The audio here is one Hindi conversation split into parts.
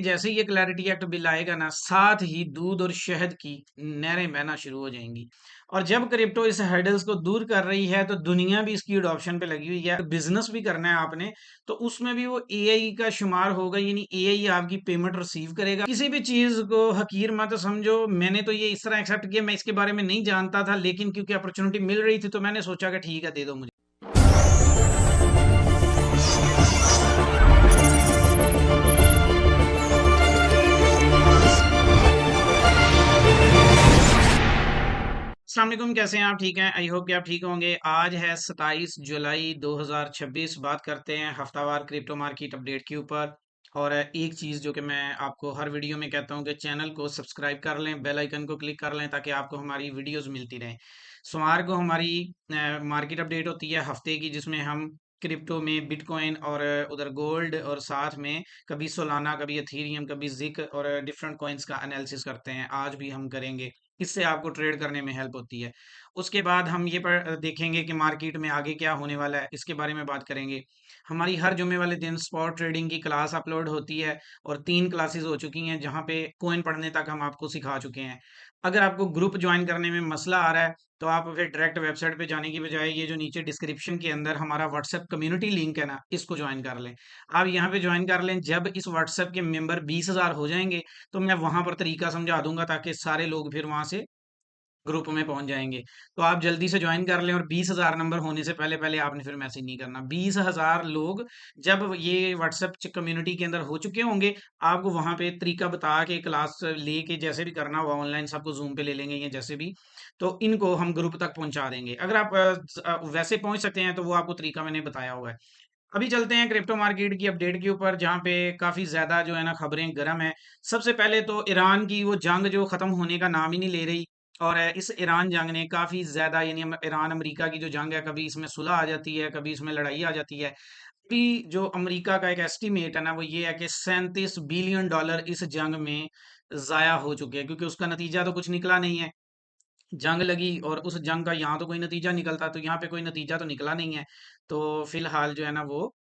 जैसे ही ये क्लैरिटी एक्ट बिल आएगा ना, साथ ही दूध और शहद की नहरें बहना शुरू हो जाएंगी। और जब क्रिप्टो इस हर्डल्स को दूर कर रही है तो दुनिया भी इसकी अडॉप्शन पे लगी हुई है। बिजनेस भी करना है आपने तो उसमें भी वो एआई का शुमार होगा, यानी एआई आपकी पेमेंट रिसीव करेगा। किसी भी चीज को हकीर मत समझो। मैंने तो ये इस तरह एक्सेप्ट किया, मैं इसके बारे में नहीं जानता था, लेकिन क्योंकि अपॉर्चुनिटी मिल रही थी तो मैंने सोचा कि ठीक है, दे दो मुझे। अस्सलाम वालेकुम, कैसे हैं आप? ठीक हैं? आई होप कि आप ठीक होंगे। आज है 27 जुलाई 2026। बात करते हैं हफ्तावार क्रिप्टो मार्केट अपडेट के ऊपर। और एक चीज़ जो कि मैं आपको हर वीडियो में कहता हूँ कि चैनल को सब्सक्राइब कर लें, बेल आइकन को क्लिक कर लें ताकि आपको हमारी वीडियोस मिलती रहें। सोमवार को हमारी मार्केट अपडेट होती है हफ्ते की, जिसमें हम क्रिप्टो में बिटकॉइन और उधर गोल्ड और साथ में कभी सोलाना, कभी एथीरियम, कभी जिक और डिफरेंट कॉइन्स का एनालिसिस करते हैं। आज भी हम करेंगे। इससे आपको ट्रेड करने में हेल्प होती है। उसके बाद हम ये देखेंगे कि मार्केट में आगे क्या होने वाला है, इसके बारे में बात करेंगे। हमारी हर जुम्मे वाले दिन स्पॉट ट्रेडिंग की क्लास अपलोड होती है और 3 क्लासेस हो चुकी हैं जहाँ पे कॉइन पढ़ने तक हम आपको सिखा चुके हैं। अगर आपको ग्रुप ज्वाइन करने में मसला आ रहा है तो आप फिर डायरेक्ट वेबसाइट पे जाने की बजाय ये जो नीचे डिस्क्रिप्शन के अंदर हमारा व्हाट्सएप कम्युनिटी लिंक है ना, इसको ज्वाइन कर लें। आप यहाँ पे ज्वाइन कर लें। जब इस व्हाट्सएप के मेंबर 20,000 हो जाएंगे तो मैं वहां पर तरीका समझा दूंगा ताकि सारे लोग फिर वहां से ग्रुप में पहुंच जाएंगे। तो आप जल्दी से ज्वाइन कर लें और 20,000 नंबर होने से पहले पहले आपने फिर मैसेज नहीं करना। 20,000 लोग जब ये व्हाट्सएप कम्युनिटी के अंदर हो चुके होंगे, आपको वहां पे तरीका बता के क्लास लेके जैसे भी करना हुआ ऑनलाइन सबको जूम पे ले लेंगे या जैसे भी, तो इनको हम ग्रुप तक पहुंचा देंगे। अगर आप वैसे पहुंच सकते हैं तो वो आपको तरीका मैंने बताया हुआ है। अभी चलते हैं क्रिप्टो मार्केट की अपडेट के ऊपर, जहां पे काफी ज्यादा जो है ना खबरें गर्म है। सबसे पहले तो ईरान की वो जंग जो खत्म होने का नाम ही नहीं ले रही। और इस ईरान जंग ने काफी ज्यादा, यानी ईरान अमेरिका की जो जंग है, कभी इसमें सुलह आ जाती है, कभी इसमें लड़ाई आ जाती है। अभी जो अमेरिका का एक एस्टिमेट है ना, वो ये है कि $37 बिलियन इस जंग में जाया हो चुके हैं, क्योंकि उसका नतीजा तो कुछ निकला नहीं है। जंग लगी और उस जंग का यहाँ तो कोई नतीजा निकलता, तो यहाँ पे कोई नतीजा तो निकला नहीं है। तो फिलहाल जो है ना वो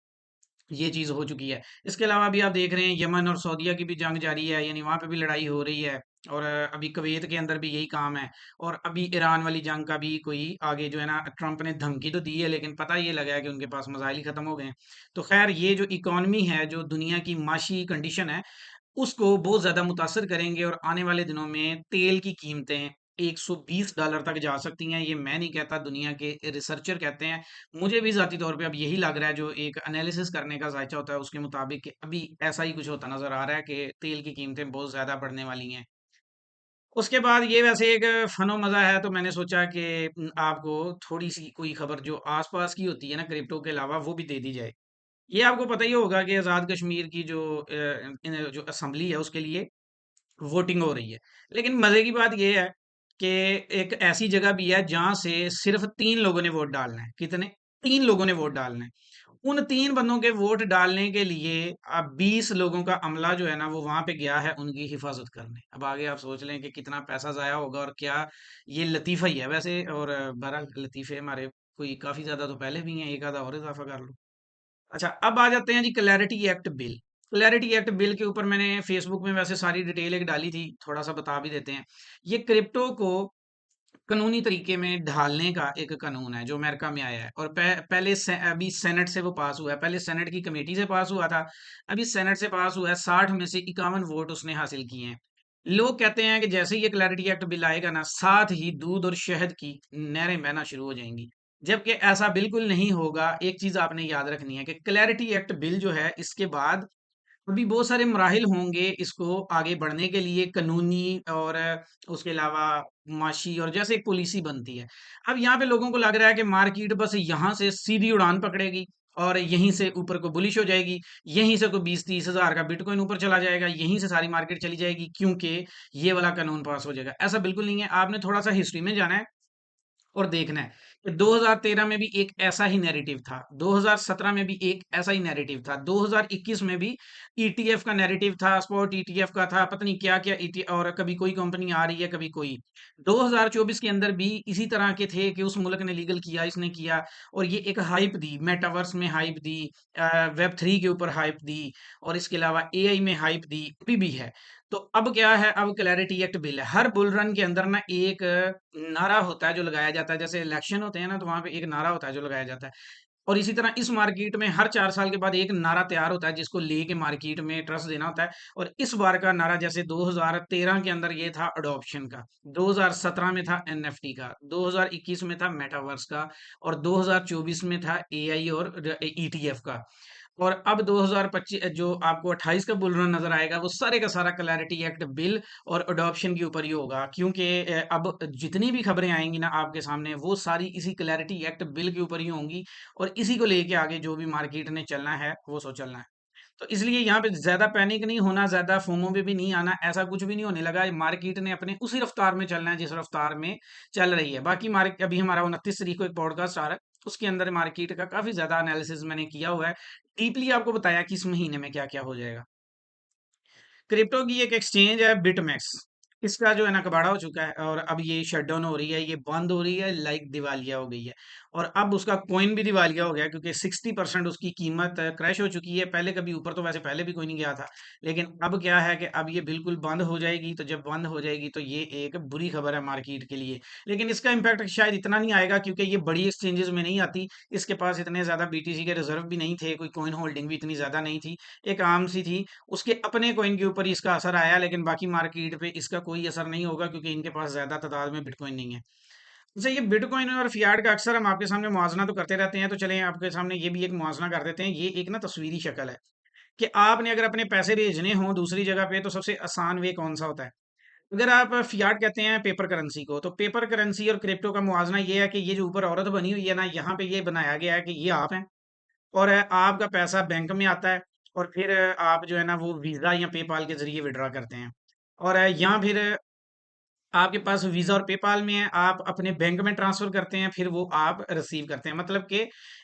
ये चीज़ हो चुकी है। इसके अलावा अभी आप देख रहे हैं यमन और सऊदीया की भी जंग जारी है, यानी वहाँ पे भी लड़ाई हो रही है। और अभी कुवैत के अंदर भी यही काम है। और अभी ईरान वाली जंग का भी कोई आगे जो है ना, ट्रंप ने धमकी तो दी है लेकिन पता ये लगा है कि उनके पास मसाइल ही खत्म हो गए हैं। तो खैर, ये जो इकॉनमी है, जो दुनिया की माशी कंडीशन है, उसको बहुत ज़्यादा मुतासर करेंगे। और आने वाले दिनों में तेल की कीमतें $120 तक जा सकती हैं। ये मैं नहीं कहता, दुनिया के रिसर्चर कहते हैं। मुझे भी ज़ाती तौर पे अब यही लग रहा है, जो एक एनालिसिस करने का ज़ायचा होता है उसके मुताबिक, कि अभी ऐसा ही कुछ होता नज़र आ रहा है कि तेल की कीमतें बहुत ज़्यादा बढ़ने वाली हैं। उसके बाद ये वैसे एक फनो मज़ा है, तो मैंने सोचा कि आपको थोड़ी सी कोई खबर जो आसपास की होती है ना क्रिप्टो के अलावा, वो भी दे दी जाए। ये आपको पता ही होगा कि आज़ाद कश्मीर की जो असेंबली है उसके लिए वोटिंग हो रही है। लेकिन मजे की बात यह है कि एक ऐसी जगह भी है जहां से सिर्फ 3 लोगों ने वोट डालना है। कितने? 3 लोगों ने वोट डालना है। उन 3 बंदों के वोट डालने के लिए अब 20 लोगों का अमला जो है ना, वो वहां पे गया है उनकी हिफाजत करने। अब आगे आप सोच लें कि कितना पैसा जाया होगा और क्या। ये लतीफा ही है वैसे। और बहरहाल लतीफे हमारे कोई काफी ज्यादा तो पहले भी हैं, एक आधा और इजाफा कर लो। अच्छा, अब आ जाते हैं जी clarity act bill. Clarity act bill के ऊपर मैंने फेसबुक में वैसे सारी डिटेल एक डाली थी, थोड़ा सा बता भी देते हैं। ये क्रिप्टो को कानूनी तरीके में ढालने का एक कानून है जो अमेरिका में आया है। और पहले अभी सेनेट से वो पास हुआ है। पहले सेनेट की कमेटी से पास हुआ था। अभी सेनेट से पास हुआ है। 60 में से 51 वोट उसने हासिल किए हैं। लोग कहते हैं कि जैसे ही ये क्लैरिटी एक्ट बिल आएगा ना, साथ ही दूध और शहद की नहरें बहना शुरू हो जाएंगी। जबकि ऐसा बिल्कुल नहीं होगा। एक चीज आपने याद रखनी है कि क्लैरिटी एक्ट बिल जो है, इसके बाद अभी बहुत सारे मराहिल होंगे इसको आगे बढ़ने के लिए, कानूनी और उसके अलावा माशी, और जैसे एक पॉलिसी बनती है। अब यहाँ पे लोगों को लग रहा है कि मार्केट बस यहाँ से सीधी उड़ान पकड़ेगी और यहीं से ऊपर को बुलिश हो जाएगी। यहीं से कोई 20-30 हज़ार का बिटकॉइन ऊपर चला जाएगा, यहीं से सारी मार्केट चली जाएगी क्योंकि ये वाला कानून पास हो जाएगा। ऐसा बिल्कुल नहीं है। आपने थोड़ा सा हिस्ट्री में जाना है और देखना है 2013 में भी एक ऐसा ही नैरेटिव था, 2017 में भी एक ऐसा ही नैरेटिव था, 2021 में भी ईटीएफ का नैरेटिव था, स्पॉट ईटीएफ का था, पता नहीं क्या-क्या ईटी और कभी कोई कंपनी आ रही है, कभी कोई। 2024 के अंदर भी इसी तरह के थे कि उस मुल्क ने लीगल किया, इसने किया और ये एक हाइप दी, मेटावर्स में हाइप दी, वेब 3 के ऊपर हाइप दी और इसके अलावा एआई में हाइप दी, अभी भी है। तो अब क्या है, अब क्लैरिटी एक्ट बिल है। हर बुल रन के अंदर ना एक नारा होता है जो लगाया जाता है, जैसे इलेक्शन होते हैं ना तो वहां पे एक नारा होता है जो लगाया जाता है। और इसी तरह इस मार्केट में हर 4 साल के बाद एक नारा तैयार होता है जिसको लेके मार्केट में ट्रस्ट देना होता है। और इस बार का नारा जैसे 2013 के अंदर ये था अडॉप्शन का, 2017 में था एनएफटी का, 2021 में था मेटावर्स का और 2024 में था एआई और ईटीएफ का। और अब 2025 जो आपको 28 का बुल रन नजर आएगा वो सारे का सारा क्लैरिटी एक्ट बिल और अडॉप्शन के ऊपर ही होगा, क्योंकि अब जितनी भी खबरें आएंगी ना आपके सामने वो सारी इसी क्लैरिटी एक्ट बिल के ऊपर ही होंगी और इसी को लेके आगे जो भी मार्केट ने चलना है वो सो चलना है। तो इसलिए यहाँ पे ज्यादा पैनिक नहीं होना, ज्यादा फोमो में भी नहीं आना, ऐसा कुछ भी नहीं होने लगा। मार्केट ने अपने उसी रफ्तार में चलना है जिस रफ्तार में चल रही है। बाकी मार्केट अभी हमारा 29 तारीख को एक पॉडकास्ट आ रहा है, उसके अंदर मार्केट का काफी ज्यादा एनालिसिस मैंने किया हुआ है, डीपली आपको बताया कि इस महीने में क्या क्या हो जाएगा। क्रिप्टो की एक एक्सचेंज है बिटमैक्स, इसका जो है ना कबाड़ा हो चुका है और अब ये शट डाउन हो रही है, ये बंद हो रही है, लाइक दिवालिया हो गई है। और अब उसका कॉइन भी दिवालिया हो गया क्योंकि 60% उसकी कीमत क्रैश हो चुकी है। पहले कभी ऊपर तो वैसे पहले भी कोई नहीं गया था, लेकिन अब क्या है कि अब ये बिल्कुल बंद हो जाएगी। तो जब बंद हो जाएगी तो ये एक बुरी खबर है मार्केट के लिए, लेकिन इसका इम्पैक्ट शायद इतना नहीं आएगा क्योंकि ये बड़ी एक्सचेंजेस में नहीं आती। इसके पास इतने ज्यादा बीटीसी के रिजर्व भी नहीं थे, कोई कॉइन होल्डिंग भी इतनी ज्यादा नहीं थी, एक आम सी थी। उसके अपने कॉइन के ऊपर ही इसका असर आया, लेकिन बाकी मार्केट पे इसका कोई असर नहीं होगा क्योंकि इनके पास ज्यादा तादाद में बिटकॉइन नहीं है। अच्छा, ये बिटकॉइन और फियाट का अक्सर हम आपके सामने मुआवजना तो करते रहते हैं, तो चलें आपके सामने ये भी एक मुआवजना कर देते हैं। ये एक ना तस्वीरी शक्ल है कि आपने अगर अपने पैसे भेजने हों दूसरी जगह पे तो सबसे आसान वे कौन सा होता है। अगर आप फियाट कहते हैं पेपर करेंसी को, तो पेपर करेंसी और क्रिप्टो का मुआवजना ये है कि ये जो ऊपर औरत बनी हुई है ना, यहाँ पे ये बनाया गया है कि ये आप हैं और आपका पैसा बैंक में आता है और फिर आप जो है ना वो वीज़ा या पेपाल के ज़रिए विड्रॉ करते हैं। और या फिर आपके पास वीज़ा और पेपाल में है, आप अपने बैंक में ट्रांसफ़र करते हैं, फिर वो आप रिसीव करते हैं। मतलब कि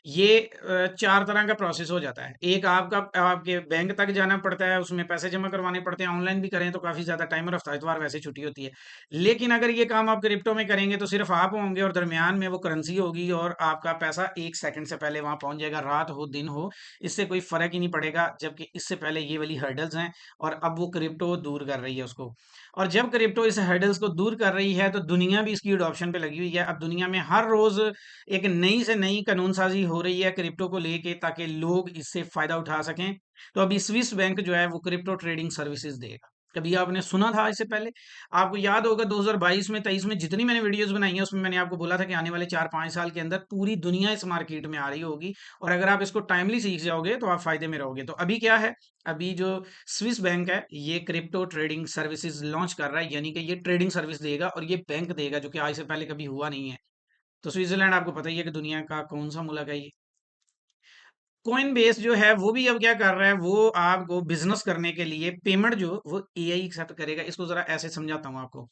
ये 4 तरह का प्रोसेस हो जाता है। एक आपका आपके बैंक तक जाना पड़ता है, उसमें पैसे जमा करवाने पड़ते हैं, ऑनलाइन भी करें तो काफ़ी ज़्यादा टाइम और हफ्ता-इतवार वैसे छुट्टी होती है। लेकिन अगर ये काम आप क्रिप्टो में करेंगे तो सिर्फ़ आप होंगे और दरमियान में वो करेंसी होगी और आपका पैसा 1 सेकंड से पहले वहाँ पहुँच जाएगा, रात हो, दिन हो, इससे कोई फ़र्क ही नहीं पड़ेगा। जबकि इससे पहले ये वाली हर्डल्स हैं और अब वो क्रिप्टो दूर कर रही है उसको। और जब क्रिप्टो इस हर्डल्स को दूर कर रही है तो दुनिया भी इसकी अडॉप्शन पे लगी हुई है। अब दुनिया में हर रोज एक नई से नई कानून साजी हो रही है क्रिप्टो को लेके ताकि लोग इससे फायदा उठा सकें। तो अभी स्विस बैंक जो है वो क्रिप्टो ट्रेडिंग सर्विसेज देगा। कभी आपने सुना था इससे पहले? आपको याद होगा 2022 में 23 में जितनी मैंने वीडियोस बनाई हैं उसमें मैंने आपको बोला था कि आने वाले 4-5 साल के अंदर पूरी दुनिया इस मार्केट में आ रही होगी और अगर आप इसको टाइमली सीख जाओगे तो आप फायदे में रहोगे। तो अभी क्या है, अभी जो स्विस बैंक है ये क्रिप्टो ट्रेडिंग सर्विसेज लॉन्च कर रहा है, यानी कि ये ट्रेडिंग सर्विस देगा और ये बैंक देगा जो कि आज से पहले कभी हुआ नहीं है। तो स्विट्जरलैंड आपको पता ही है कि दुनिया का कौन सा मुल्क है ये। कॉइन बेस जो है वो भी अब क्या कर रहा है, वो आपको बिजनेस करने के लिए पेमेंट जो वो एआई एक्सेप्ट करेगा। इसको जरा ऐसे समझाता हूँ आपको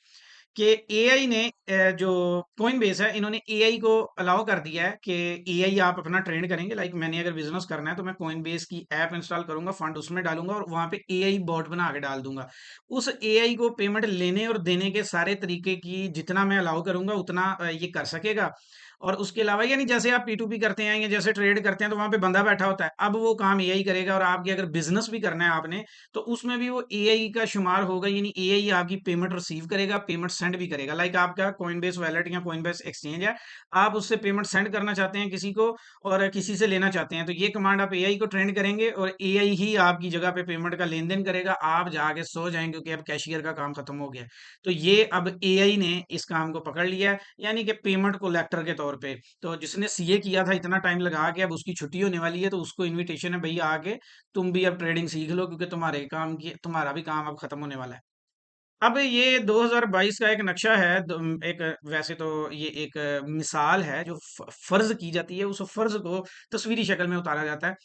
कि एआई ने जो कोइन बेस है इन्होंने एआई को अलाउ कर दिया है कि एआई आप अपना ट्रेंड करेंगे। लाइक मैंने अगर बिजनेस करना है तो मैं कोइन बेस की ऐप इंस्टॉल करूंगा, फंड उसमें डालूंगा और वहां पे एआई बॉट बना के डाल दूंगा। उस एआई को पेमेंट लेने और देने के सारे तरीके की जितना मैं अलाउ करूंगा उतना ये कर सकेगा। और उसके अलावा यानी जैसे आप पी2पी करते हैं या जैसे ट्रेड करते हैं तो वहां पे बंदा बैठा होता है, अब वो काम एआई करेगा। और आपकी अगर बिजनेस भी करना है आपने तो उसमें भी वो एआई का शुमार होगा, यानी एआई आपकी पेमेंट रिसीव करेगा, पेमेंट सेंड भी करेगा। लाइक आपका कॉइनबेस वैलेट या कॉइनबेस एक्सचेंज है, आप उससे पेमेंट सेंड करना चाहते हैं किसी को और किसी से लेना चाहते हैं तो ये कमांड आप एआई को ट्रेंड करेंगे और एआई ही आपकी जगह पे पेमेंट का लेन देन करेगा। आप जाके सो जाएंगे क्योंकि अब कैशियर का काम खत्म हो गया है। तो ये अब एआई ने इस काम को पकड़ लिया है, यानी कि पेमेंट कोलेक्टर के तौर पे। तो जिसने सीए किया था इतना टाइम लगा के अब उसकी छुट्टी होने वाली है तो उसको इनविटेशन है, भैया आके तुम भी अब ट्रेडिंग सीख लो क्योंकि तुम्हारा भी काम अब खत्म होने वाला है। अब ये 2022 का एक नक्शा है, एक वैसे तो ये एक मिसाल है जो फर्ज की जाती है, उस फर्ज को तस्वीरी शक्ल में उतारा जाता है।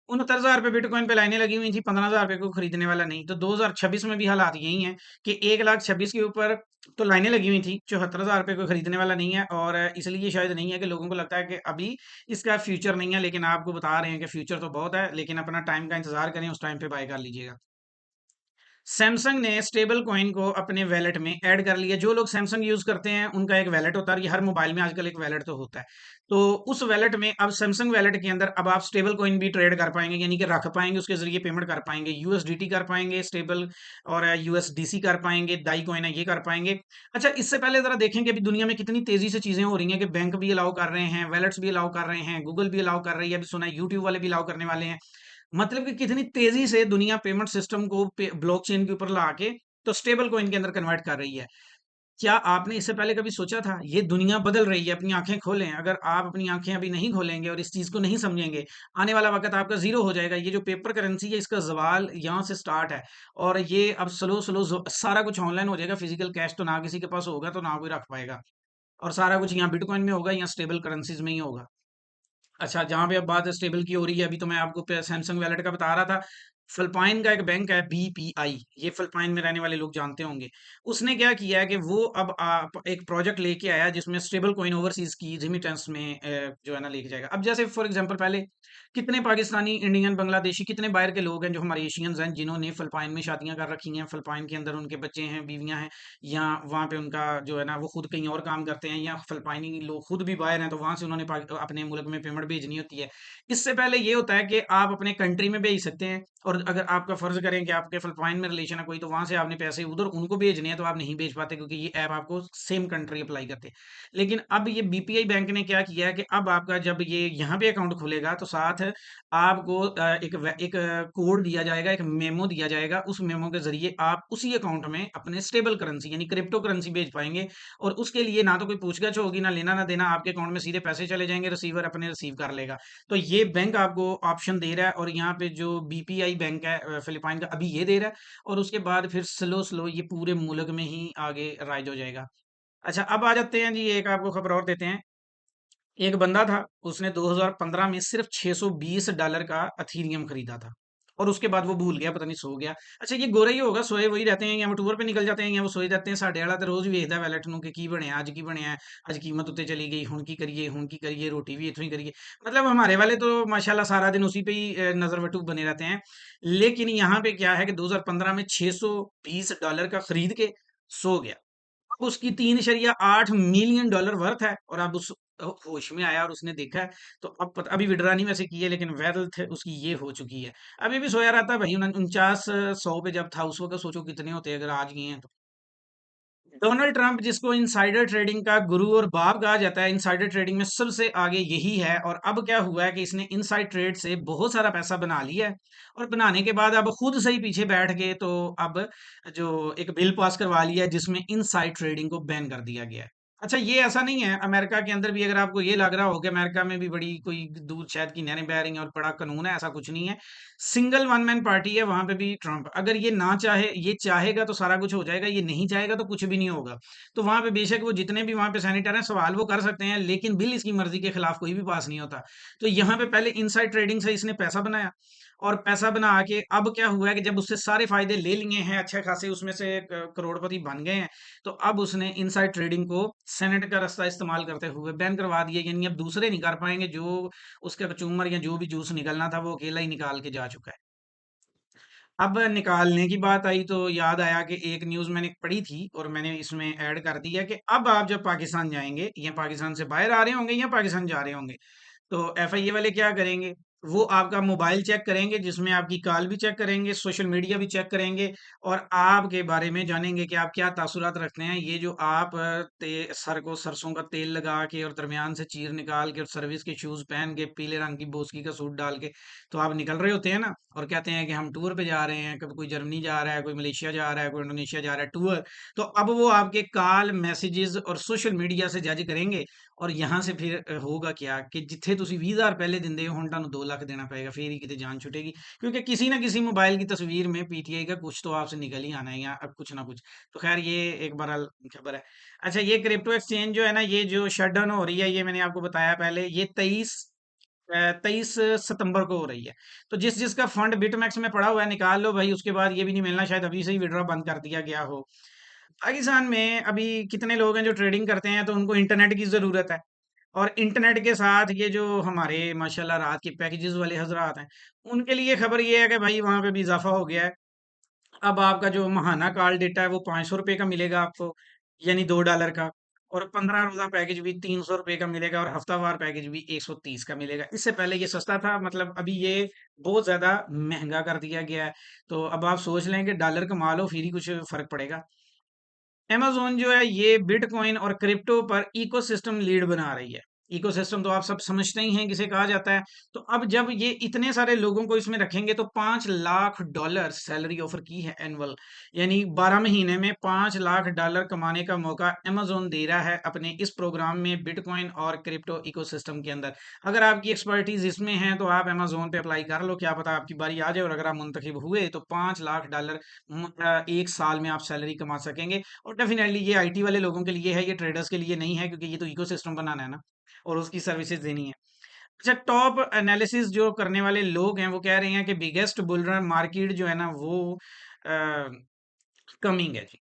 ₹69,000 बिटकॉइन पे लाइनें लगी हुई थी, ₹15,000 को खरीदने वाला नहीं। तो 2026 में भी हालात यही हैं कि 1,26,000 के ऊपर तो लाइनें लगी हुई थी, ₹74,000 को खरीदने वाला नहीं है, और इसलिए शायद नहीं है कि लोगों को लगता है कि अभी इसका फ्यूचर नहीं है, लेकिन आपको बता रहे हैं कि फ्यूचर तो बहुत है, लेकिन अपना टाइम का इंतज़ार करें, उस टाइम पे बाय कर लीजिएगा। सैमसंग ने स्टेबल कॉइन को अपने वैलेट में ऐड कर लिया। जो लोग सैमसंग यूज करते हैं उनका एक वैलेट होता है, ये हर मोबाइल में आजकल एक वैलेट तो होता है। तो उस वैलेट में अब सैमसंग वैलेट के अंदर अब आप स्टेबल कॉइन भी ट्रेड कर पाएंगे, यानी कि रख पाएंगे, उसके जरिए पेमेंट कर पाएंगे, यूएसडीटी कर पाएंगे स्टेबल, और यूएसडीसी कर पाएंगे, दाई कॉइन है ये कर पाएंगे। अच्छा, इससे पहले जरा देखें कि अभी दुनिया में कितनी तेजी से चीजें हो रही हैं, कि बैंक भी अलाउ कर रहे हैं, वैलेट्स भी अलाउ कर रहे हैं, गूगल भी अलाउ कर रही है, अभी सुना है यूट्यूब वाले भी अलाउ करने वाले हैं। मतलब कि कितनी तेजी से दुनिया पेमेंट सिस्टम को ब्लॉकचेन के ऊपर ला के तो स्टेबल कॉइन के अंदर कन्वर्ट कर रही है। क्या आपने इससे पहले कभी सोचा था? ये दुनिया बदल रही है, अपनी आंखें खोलें। अगर आप अपनी आंखें अभी नहीं खोलेंगे और इस चीज को नहीं समझेंगे, आने वाला वक्त आपका जीरो हो जाएगा। ये जो पेपर करेंसी है, इसका जवाल यहाँ से स्टार्ट है, और ये अब स्लो स्लो सारा कुछ ऑनलाइन हो जाएगा। फिजिकल कैश तो ना किसी के पास होगा, तो ना कोई रख पाएगा, और सारा कुछ यहाँ बिटकॉइन में होगा या स्टेबल करेंसीज में ही होगा। अच्छा, जहाँ पे अब बात स्टेबल की हो रही है, अभी तो मैं आपको सैमसंग वैलेट का बता रहा था। फिलिपाइन का एक बैंक है बीपीआई, ये फिलिपाइन में रहने वाले लोग जानते होंगे। उसने क्या किया है कि वो अब आप एक प्रोजेक्ट लेके आया जिसमें स्टेबल कॉइन ओवरसीज की रिमिटेंस में जो है ना लेके जाएगा। अब जैसे फॉर एग्जांपल, पहले कितने पाकिस्तानी, इंडियन, बांग्लादेशी, कितने बाहर के लोग हैं जो हमारे एशियंस हैं, जिन्होंने फिलिपाइन में शादियां कर रखी हैं, फिलिपाइन के अंदर उनके बच्चे हैं, बीवियां हैं, या वहाँ पे उनका जो है ना वो खुद कहीं और काम करते हैं, या फिलिपाइनी लोग खुद भी बाहर हैं, तो वहां से उन्होंने अपने मुल्क में पेमेंट भेजनी होती है। इससे पहले ये होता है कि आप अपने कंट्री में भेज सकते हैं, और अगर आपका फर्ज करें कि आपके फिलिपाइन में रिलेशन है कोई, तो वहां से आपने पैसे उधर उनको भेजने हैं, तो आप नहीं भेज पाते, क्योंकि ये ऐप आपको सेम कंट्री अप्लाई करते हैं। लेकिन अब ये बीपीआई बैंक ने क्या किया है कि अब आपका जब ये यहाँ पे अकाउंट खुलेगा, तो साथ आपको एक कोड दिया जाएगा, एक मेमो दिया जाएगा। उस मेमो के जरिए आप उसी अकाउंट में अपने स्टेबल करेंसी यानी क्रिप्टो करेंसी भेज पाएंगे, और उसके लिए ना तो कोई पूछगछ होगी, ना लेना ना देना, आपके अकाउंट में सीधे पैसे चले जाएंगे, रिसीवर अपने रिसीव कर लेगा। तो ये बैंक आपको ऑप्शन दे रहा है, और यहाँ पे जो बीपीआई बैंक है फिलिपाइन का, अभी ये दे रहा है, और उसके बाद फिर स्लो स्लो ये पूरे मुल्क में ही आगे राइज हो जाएगा। अच्छा, अब आ जाते हैं जी, एक आपको खबर और देते हैं। एक बंदा था, उसने 2015 में सिर्फ $620 का अथीरियम खरीदा था, और उसके बाद वो भूल गया, पता नहीं सो गया। अच्छा, ये गोरा ही होगा, सोए वही रहते हैं, या वो टूर पे निकल जाते हैं, या वो सोए जाते हैं। साढ़े वाला तो रोज वेखदा वैलेट नूं कि की बनया, आज की बनया, आज कीमत उत्ते चली गई, हुण की करिए, हुण की करिए, रोटी भी इथों ही करिए। मतलब हमारे वाले तो माशाल्लाह सारा दिन उसी पे ही नजर वटू बने रहते हैं। लेकिन यहाँ पे क्या है कि 2015 में $620 का खरीद के सो गया। उसकी 3,8 मिलियन डॉलर वर्थ है, और अब उस होश में आया और उसने देखा है। तो अब पता, अभी विड्रा नहीं वैसे की है, लेकिन वेल्थ उसकी ये हो चुकी है। अभी भी सोया रहता है भाई, 49 100 पे जब था उस वक्त, सोचो कितने होते अगर आज गए हैं तो। डोनाल्ड ट्रंप, जिसको इनसाइडर ट्रेडिंग का गुरु और बाप कहा जाता है, इनसाइडर ट्रेडिंग में सबसे आगे यही है। और अब क्या हुआ है कि इसने इनसाइड ट्रेड से बहुत सारा पैसा बना लिया है, और बनाने के बाद अब खुद से ही पीछे बैठ के तो अब जो एक बिल पास करवा लिया है जिसमें इनसाइड ट्रेडिंग को बैन कर दिया गया है। अच्छा, ये ऐसा नहीं है, अमेरिका के अंदर भी अगर आपको ये लग रहा हो कि अमेरिका में भी बड़ी कोई दूध शहद की नहरें बह रही हैं और बड़ा कानून है, ऐसा कुछ नहीं है। सिंगल वन मैन पार्टी है वहां पे भी ट्रंप। अगर ये ना चाहे, ये चाहेगा तो सारा कुछ हो जाएगा, ये नहीं चाहेगा तो कुछ भी नहीं होगा। तो वहां पे बेशक वो जितने भी वहां पे सैनिटर हैं सवाल वो कर सकते हैं, लेकिन बिल इसकी मर्जी के खिलाफ कोई भी पास नहीं होता। तो यहाँ पे पहले इनसाइड ट्रेडिंग से इसने पैसा बनाया, और पैसा बना के अब क्या हुआ है कि जब उससे सारे फायदे ले लिए हैं अच्छे खासे, उसमें से करोड़पति बन गए हैं, तो अब उसने इनसाइड ट्रेडिंग को सेनेट का रास्ता इस्तेमाल करते हुए बैन करवा दिया। यानी अब दूसरे नहीं कर पाएंगे, जो उसका कचूमर या जो भी जूस निकलना था वो अकेला ही निकाल के जा चुका है। अब निकालने की बात आई तो याद आया कि एक न्यूज़ मैंने पढ़ी थी, और मैंने इसमें ऐड कर दिया कि अब आप जब पाकिस्तान जाएंगे, या पाकिस्तान से बाहर आ रहे होंगे, या पाकिस्तान जा रहे होंगे, तो एफआईए वाले क्या करेंगे? वो आपका मोबाइल चेक करेंगे, जिसमें आपकी कॉल भी चेक करेंगे, सोशल मीडिया भी चेक करेंगे, और आपके बारे में जानेंगे कि आप क्या तासुरात रखते हैं। ये जो आप सर को सरसों का तेल लगा के और दरमियान से चीर निकाल के और सर्विस के शूज पहन के पीले रंग की बोस्की का सूट डाल के तो आप निकल रहे होते हैं ना, और कहते हैं कि हम टूर पे जा रहे हैं, कभी कोई जर्मनी जा रहा है, कोई मलेशिया जा रहा है, कोई इंडोनेशिया जा रहा है टूर। तो अब वो आपके कॉल मैसेजेस और सोशल मीडिया से जज करेंगे, और यहाँ से फिर होगा क्या कि जिथे तुसी 20,000 पहले दिंदे हो, हुण तुहानू 2 लाख देना पड़ेगा, फिर ही किते जान छुटेगी। क्योंकि किसी ना किसी मोबाइल की तस्वीर में पीटीआई का कुछ तो आपसे निकल ही आना है, या अब कुछ ना कुछ। तो खैर ये एक बहरहाल खबर है। अच्छा, ये क्रिप्टो एक्सचेंज जो है ना, ये जो शट डाउन हो रही है, ये मैंने आपको बताया पहले, ये 23 23 सितंबर को हो रही है। तो जिस जिसका फंड बिटमैक्स में पड़ा हुआ है निकाल लो भाई, उसके बाद ये भी नहीं मिलना, शायद अभी से ही विड्रॉ बंद कर दिया गया हो। पाकिस्तान में अभी कितने लोग हैं जो ट्रेडिंग करते हैं, तो उनको इंटरनेट की ज़रूरत है। और इंटरनेट के साथ ये जो हमारे माशाल्लाह रात के पैकेजेस वाले हजरात हैं, उनके लिए खबर ये है कि भाई वहाँ पे भी इजाफा हो गया है। अब आपका जो महाना कॉल डेटा है वो 500 रुपये का मिलेगा आपको, यानी $2 का। और 15 रोज़ा पैकेज भी 300 रुपये का मिलेगा, और हफ्तावार पैकेज भी 130 का मिलेगा। इससे पहले ये सस्ता था, मतलब अभी ये बहुत ज़्यादा महंगा कर दिया गया है। तो अब आप सोच लें कि डॉलर कमा लो फिर ही कुछ फ़र्क पड़ेगा। अमेज़न जो है ये बिटकॉइन और क्रिप्टो पर इकोसिस्टम लीड बना रही है। इकोसिस्टम तो आप सब समझते ही हैं किसे कहा जाता है। तो अब जब ये इतने सारे लोगों को इसमें रखेंगे तो $5 लाख सैलरी ऑफर की है एनुअल, यानी 12 महीने में $5 लाख कमाने का मौका अमेज़न दे रहा है अपने इस प्रोग्राम में, बिटकॉइन और क्रिप्टो इकोसिस्टम के अंदर। अगर आपकी एक्सपर्टीज इसमें है तो आप अमेज़न पे अप्लाई कर लो, क्या पता आपकी बारी आ जाए, और अगर आप मुंतखब हुए तो $5 लाख एक साल में आप सैलरी कमा सकेंगे। और डेफिनेटली ये आईटी वाले लोगों के लिए है, ये ट्रेडर्स के लिए नहीं है, क्योंकि ये तो इकोसिस्टम बनाना है ना, और उसकी सर्विसेज देनी है। अच्छा, टॉप एनालिसिस जो करने वाले लोग हैं वो कह रहे हैं कि बिगेस्ट बुल रन मार्केट जो है ना वो कमिंग है जी।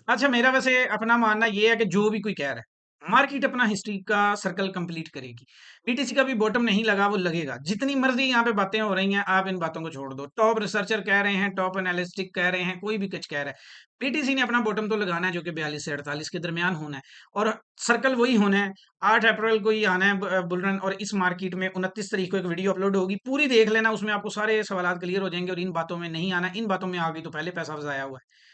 अच्छा, मेरा वैसे अपना मानना ये है कि जो भी कोई कह रहा है, मार्केट अपना हिस्ट्री का सर्कल कंप्लीट करेगी। बीटीसी का भी बॉटम नहीं लगा, वो लगेगा। जितनी मर्जी यहाँ पे बातें हो रही हैं, आप इन बातों को छोड़ दो। टॉप रिसर्चर कह रहे हैं, टॉप एनालिस्टिक कह रहे हैं, कोई भी कुछ कह रहा है, बीटीसी ने अपना बॉटम तो लगाना है, जो कि 42 से 48 के दरमियान होना है। और सर्कल वही होना है। 8 अप्रैल को ही आना है बुलरन, और इस मार्केट में 29 तारीख को एक वीडियो अपलोड होगी, पूरी देख लेना, उसमें आपको सारे सवाल क्लियर हो जाएंगे। और इन बातों में नहीं आना, इन बातों में आ गई तो पहले पैसा फंसाया हुआ है।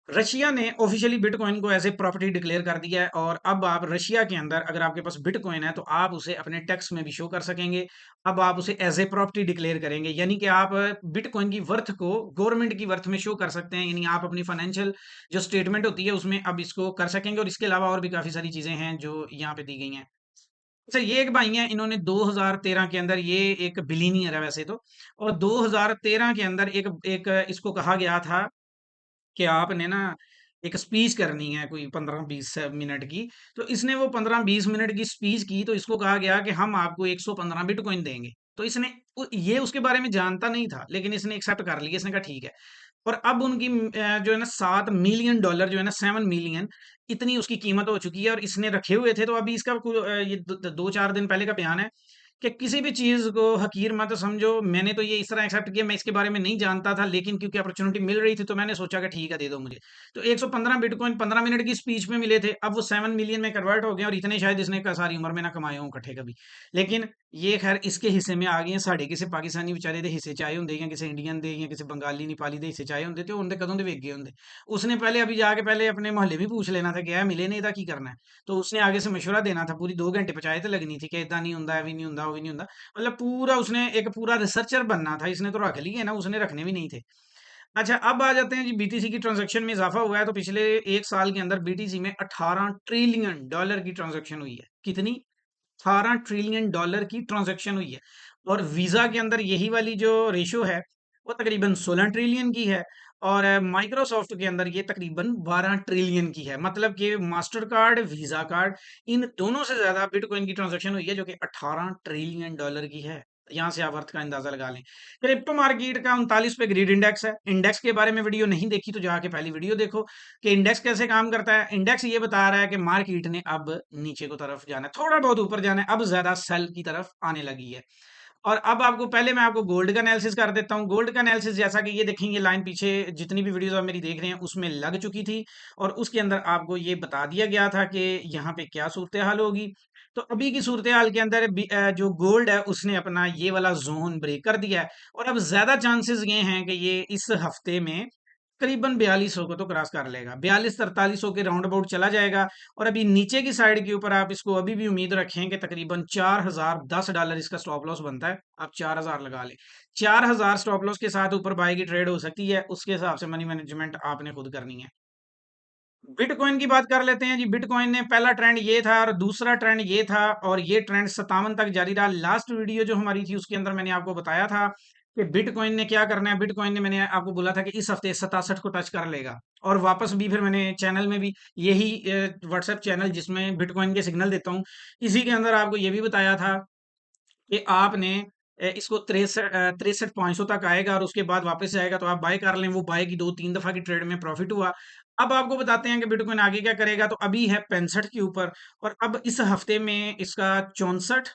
रशिया ने ऑफिशियली बिटकॉइन को एज ए प्रॉपर्टी डिक्लेयर कर दिया है, और अब आप रशिया के अंदर अगर आपके पास बिटकॉइन है तो आप उसे अपने टैक्स में भी शो कर सकेंगे। अब आप उसे एज ए प्रॉपर्टी डिक्लेयर करेंगे, यानी कि आप बिटकॉइन की वर्थ को गवर्नमेंट की वर्थ में शो कर सकते हैं, यानी आप अपनी फाइनेंशियल जो स्टेटमेंट होती है उसमें अब इसको कर सकेंगे। और इसके अलावा और भी काफी सारी चीजें हैं जो यहाँ पे दी गई हैं। अच्छा, ये एक भाई हैं, इन्होंने 2013 के अंदर, ये एक बिलीनियर है वैसे तो, और 2013 के अंदर एक एक इसको कहा गया था कि आपने ना एक स्पीच करनी है कोई 15-20 मिनट की। तो इसने वो 15-20 मिनट की स्पीच की, तो इसको कहा गया कि हम आपको 115 बिटकॉइन देंगे। तो इसने ये उसके बारे में जानता नहीं था, लेकिन इसने एक्सेप्ट कर लिया, इसने कहा ठीक है। और अब उनकी जो है ना $7 मिलियन जो है ना 7 मिलियन, इतनी उसकी कीमत हो चुकी है, और इसने रखे हुए थे। तो अभी इसका ये 2-4 दिन पहले का बयान है कि किसी भी चीज को हकीर मत समझो। मैंने तो ये इस तरह एक्सेप्ट किया, मैं इसके बारे में नहीं जानता था, लेकिन क्योंकि अपॉर्चुनिटी मिल रही थी तो मैंने सोचा कि ठीक है, दे दो मुझे। तो 115 बिटकॉइन 15 मिनट की स्पीच में मिले थे, अब वो 7 मिलियन में कन्वर्ट हो गए, और इतने शायद इसने सारी उम्र में ना कमाए हों इकट्ठे कभी। लेकिन ये खैर इसके हिस्से में आ गए हैं। साढ़े किसी पाकिस्तानी बेचारे दे हिस्से चाहे होंगे, या किसी इंडियन दे, या किसी बंगाली नेपाली दे हिस्से चाहे होंगे, तो उनके कदों दे वेग गए होंगे। उसने पहले अभी जाके पहले अपने मोहल्ले भी पूछ लेना था, क्या मिले नहीं था की करना है। तो उसने आगे से मशवरा देना था, पूरी 2 घंटे पंचायत लगनी थी कि इदा नहीं होंगे, भी नहीं होंगे, वो भी नहीं होंगे। मतलब पूरा उसने एक पूरा रिसर्चर बनना था, इसने तो रख लिए ना, उसने रखने भी नहीं थे। अच्छा, अब आ जाते हैं जी, बीटीसी की ट्रांजैक्शन में इजाफा हुआ है। तो पिछले एक साल के अंदर बीटीसी में $18 ट्रिलियन की ट्रांजैक्शन हुई है। कितनी? $18 ट्रिलियन की ट्रांजैक्शन हुई है। और वीजा के अंदर यही वाली जो रेशो है वो तकरीबन 16 ट्रिलियन की है। और माइक्रोसॉफ्ट के अंदर ये तकरीबन 12 ट्रिलियन की है। मतलब कि मास्टर कार्ड, वीजा कार्ड, इन दोनों से ज्यादा बिटकॉइन की ट्रांजैक्शन हुई है, जो कि $18 ट्रिलियन की है। यहाँ से आप अर्थ का अंदाजा लगा लें। क्रिप्टो मार्केट का 39 पे ग्रीड इंडेक्स है। इंडेक्स के बारे में वीडियो नहीं देखी तो जाके पहली वीडियो देखो कि इंडेक्स कैसे काम करता है। इंडेक्स ये बता रहा है कि मार्केट ने अब नीचे को तरफ जाना है, थोड़ा बहुत ऊपर जाना है, अब ज्यादा सेल की तरफ आने लगी है। और अब आपको पहले मैं आपको गोल्ड का एनालिसिस कर देता हूँ। गोल्ड का एनालिसिस जैसा कि ये देखेंगे लाइन पीछे जितनी भी वीडियोस आप मेरी देख रहे हैं उसमें लग चुकी थी, और उसके अंदर आपको ये बता दिया गया था कि यहाँ पे क्या सूरत हाल होगी। तो अभी की सूरत हाल के अंदर जो गोल्ड है उसने अपना ये वाला जोन ब्रेक कर दिया है, और अब ज्यादा चांसेस ये हैं कि ये इस हफ्ते में करीबन 4200 को तो क्रॉस कर लेगा, 42-4300 के राउंड अबाउट चला जाएगा। और अभी नीचे की साइड के ऊपर आप इसको अभी भी उम्मीद रखें कि तकरीबन $4010 इसका स्टॉप लॉस बनता है। आप 4000 लगा लें। 4000 स्टॉप लॉस के साथ ऊपर बाय की ट्रेड हो सकती है, उसके हिसाब से मनी मैनेजमेंट आपने खुद करनी है। बिटकॉइन की बात कर लेते हैं जी। बिटकॉइन ने पहला ट्रेंड ये था, और दूसरा ट्रेंड ये था, और ये ट्रेंड 57 तक जारी रहा। लास्ट वीडियो जो हमारी थी उसके अंदर मैंने आपको बताया था कि बिटकॉइन ने क्या करना है। बिटकॉइन ने, मैंने आपको बोला था कि इस हफ्ते 67 को टच कर लेगा, और वापस भी फिर मैंने चैनल में भी, यही व्हाट्सएप चैनल जिसमें बिटकॉइन के सिग्नल देता हूँ, इसी के अंदर आपको ये भी बताया था कि आपने इसको 63,500 तक आएगा और उसके बाद वापस जाएगा तो आप बाय कर लें। वो बाय की 2-3 दफ़ा की ट्रेड में प्रॉफिट हुआ। अब आपको बताते हैं कि बिटकॉइन आगे क्या करेगा। तो अभी है 65 के ऊपर और अब इस हफ्ते में इसका 64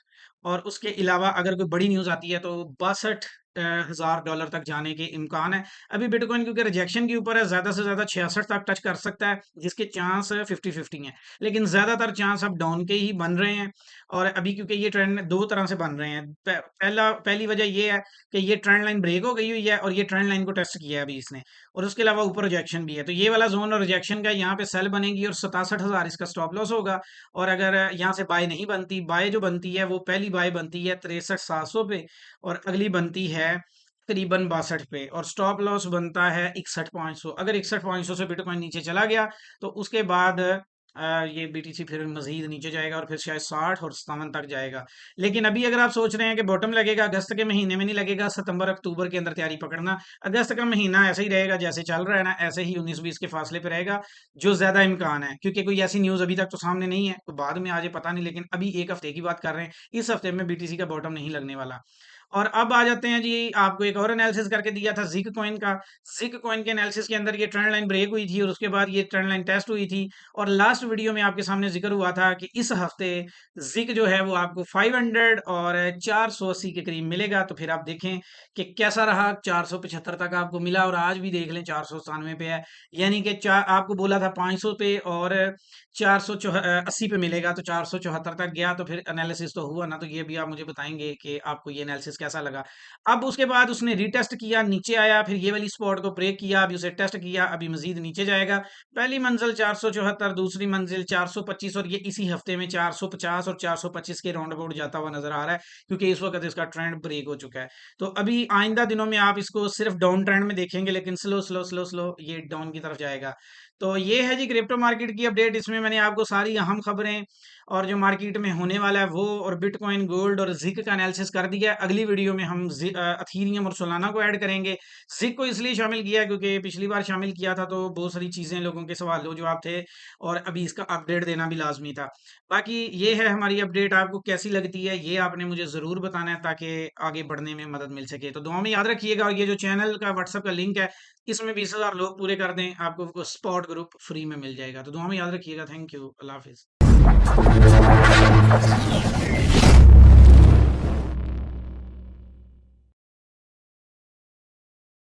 और उसके अलावा अगर कोई बड़ी न्यूज़ आती है तो 62 हज़ार डॉलर तक जाने के इम्कान है। अभी बिटकॉइन क्योंकि रिजेक्शन के ऊपर है, ज़्यादा से ज़्यादा 66 तक टच कर सकता है, जिसके चांस 50-50 हैं। लेकिन ज़्यादातर चांस अब डाउन के ही बन रहे हैं और अभी क्योंकि ये ट्रेंड 2 तरह से बन रहे हैं। पहली वजह ये है कि ये ट्रेंड लाइन ब्रेक हो गई हुई है और ये ट्रेंड लाइन को टेस्ट किया है अभी इसने और उसके अलावा ऊपर रिजेक्शन भी है। तो ये वाला ज़ोन और रिजेक्शन का यहाँ पे सेल बनेगी और 67,000 इसका स्टॉप लॉस होगा और अगर यहाँ से बाय नहीं बनती, बाय जो बनती है वो पहली बाय बनती है 63,700 पे और अगली बनती है करीबन 62 पे और स्टॉप लॉस बनता है 61,500। अगर 61,500 से बिटकॉइन नीचे चला गया तो उसके बाद ये बीटीसी फिर मजीद नीचे जाएगा और फिर शायद 60 और 57 तक जाएगा। लेकिन अभी अगर आप सोच रहे हैं कि बॉटम लगेगा अगस्त के महीने में नहीं लगेगा, सितंबर अक्टूबर के अंदर तैयारी पकड़ना। अगस्त का महीना ऐसे ही रहेगा जैसे चल रहा है ना, ऐसे ही 19-20 के फासले पे रहेगा, जो ज्यादा इम्कान है क्योंकि कोई ऐसी न्यूज अभी तक तो सामने नहीं है, तो बाद में आज पता नहीं, लेकिन अभी एक हफ्ते की बात कर रहे हैं। इस हफ्ते में बीटीसी का बॉटम नहीं लगने वाला। और अब आ जाते हैं जी, आपको एक और एनालिसिस करके दिया था जिक कॉइन का। जिक कॉइन के एनालिसिस के अंदर ये ट्रेंड लाइन ब्रेक हुई थी और उसके बाद ये ट्रेंड लाइन टेस्ट हुई थी और लास्ट वीडियो में आपके सामने जिक्र हुआ था कि इस हफ्ते जिक जो है वो आपको 500 और 480 के करीब मिलेगा। तो फिर आप देखें कि कैसा रहा, 475 तक आपको मिला और आज भी देख लें 497 पे है। यानी कि चार आपको बोला था 500 पे और 480 पे मिलेगा, तो 474 तक गया। तो फिर एनालिसिस तो हुआ ना, तो ये भी आप मुझे बताएंगे कि आपको ये एनालिसिस कैसा लगा। अब उसके बाद उसने रीटेस्ट किया, नीचे आया, फिर ये वाली स्पॉट को ब्रेक किया, अभी उसे टेस्ट किया, अभी मजीद नीचे जाएगा। पहली मंजिल 474, दूसरी मंजिल 425 और ये इसी हफ्ते में 450 और 425 के राउंड अबाउट जाता हुआ नजर आ रहा है क्योंकि इस वक्त इसका ट्रेंड ब्रेक हो चुका है। तो अभी आइंदा दिनों में आप इसको सिर्फ डाउन ट्रेंड में देखेंगे, लेकिन स्लो स्लो स्लो स्लो ये डाउन की तरफ जाएगा। तो ये है जी क्रिप्टो मार्केट की अपडेट। इसमें मैंने आपको सारी अहम खबरें और जो मार्केट में होने वाला है वो और बिटकॉइन, गोल्ड और जिक का एनालिसिस कर दिया है। अगली वीडियो में हम अथीरियम और सोलाना को ऐड करेंगे। जिक को इसलिए शामिल किया है क्योंकि पिछली बार शामिल किया था तो बहुत सारी चीजें, लोगों के सवाल जवाब थे और अभी इसका अपडेट देना भी लाजमी था। बाकी ये है हमारी अपडेट, आपको कैसी लगती है ये आपने मुझे जरूर बताना है ताकि आगे बढ़ने में मदद मिल सके। तो दुआ में याद रखिएगा और ये जो चैनल का व्हाट्सएप का लिंक है इसमें 20,000 लोग पूरे कर दें, आपको स्पॉट ग्रुप फ्री में मिल जाएगा। तो दुआ में याद रखिएगा। Thank you, Allah Hafiz.